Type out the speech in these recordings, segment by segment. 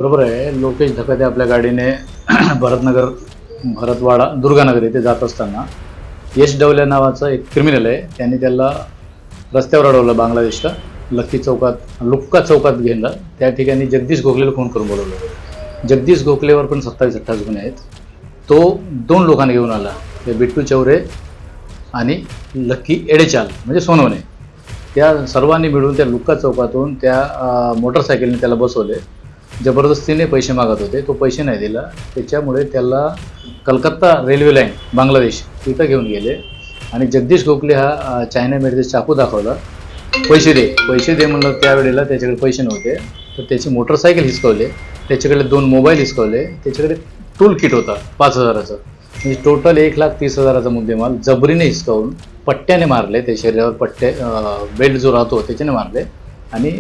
बरोबर आहे. लोकेश धकाते आपल्या गाडीने भरतनगर भरतवाडा दुर्गानगर येथे जात असताना यश डवल्या नावाचा एक क्रिमिनल आहे. त्यांनी त्याला रस्त्यावर अडवलं बांगलादेशला. लुक्का चौकात घेतला. त्या ठिकाणी जगदीश गोखलेला फोन करून बोलवलं. जगदीश गोखलेवर पण 27-28 गुन्हे आहेत. तो 2 लोकांना घेऊन आला, ते बिट्टू चौरे आणि लक्की एडेचाल म्हणजे सोनवणे. त्या सर्वांनी मिळून त्या लुक्का चौकातून त्या मोटरसायकलने त्याला बसवले. जबरदस्तीने पैसे मागत होते. तो पैसे नाही दिला. त्याच्यामुळे त्याला कलकत्ता रेल्वे लाईन बांगलादेश तिथं घेऊन गेले आणि जगदीश गोखले हा चायना मेडचे चाकू दाखवला. पैसे दे म्हणलं. त्यावेळेला त्याच्याकडे पैसे नव्हते, तर त्याची मोटरसायकल हिसकवले. त्याच्याकडे 2 मोबाईल हिसकवले. त्याच्याकडे टूल किट होता 5,000चं. म्हणजे टोटल 1,30,000चा मुद्देमाल जबरीने हिसकावून पट्ट्याने मारले. त्या शरीरावर पट्टे बेल्ट जो राहतो त्याच्याने मारले आणि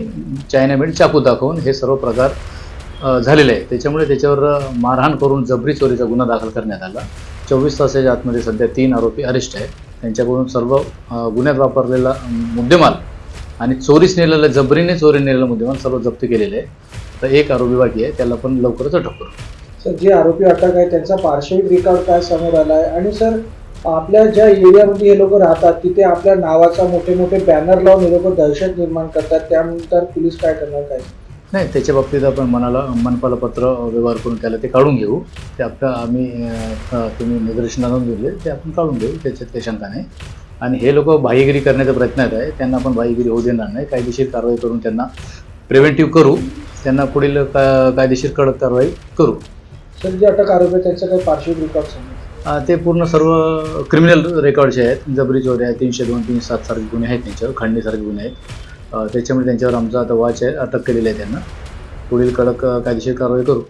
चायना मेड चाकू दाखवून हे सर्व प्रकार झालेले आहे. त्याच्यामुळे त्याच्यावर मारहाण करून जबरी चोरीचा गुन्हा दाखल करण्यात आला. 24 तासाच्या आतमध्ये सध्या 3 आरोपी अरेस्ट आहेत. त्यांच्याकडून सर्व गुन्ह्यात वापरलेला मुद्देमाल आणि जबरीने चोरी नेलेला मुद्देमाल सर्व जप्त केलेले आहे. तर एक आरोपी बाकी आहे, त्याला पण लवकरच अटक करू. सर, जे आरोपी अटक आहे त्यांचा पार्श्विक रेकॉर्ड काय समोर आला आहे? आणि सर, आपल्या ज्या एरियामध्ये हे लोक राहतात तिथे आपल्या नावाचा मोठे बॅनर लावून हे लोक दहशत निर्माण करतात, त्यानंतर पोलीस काय करणार? काय नाही, त्याच्या बाबतीत आपण मनपाला पत्र व्यवहार करून त्याला ते काढून घेऊ. ते तुम्ही निदर्शनाला दिले ते आपण काढून घेऊ, त्याच्यात काही शंका नाही. आणि हे लोक भाईगिरी करण्याचा प्रयत्नात आहे. त्यांना आपण भाईगिरी होऊ देणार नाही. कायदेशीर कारवाई करून त्यांना प्रिव्हेंटिव्ह करू. त्यांना पुढील कायदेशीर कडक कारवाई करू. सर, जे अटक आरोपी आहे त्यांचं काही पार्श्विक रेकॉर्ड सांगा. ते पूर्ण सर्व क्रिमिनल रेकॉर्डचे आहेत. जबरी चोरी आहे, 302, 307 सारखे गुन्हे आहेत त्यांच्यावर, खंडणीसारखे गुन्हे आहेत. त्याच्यामुळे त्यांच्यावर आमचा आता वॉच आहे. अटक केलेली आहे त्यांना. पुढील कडक कायदेशीर कारवाई करू.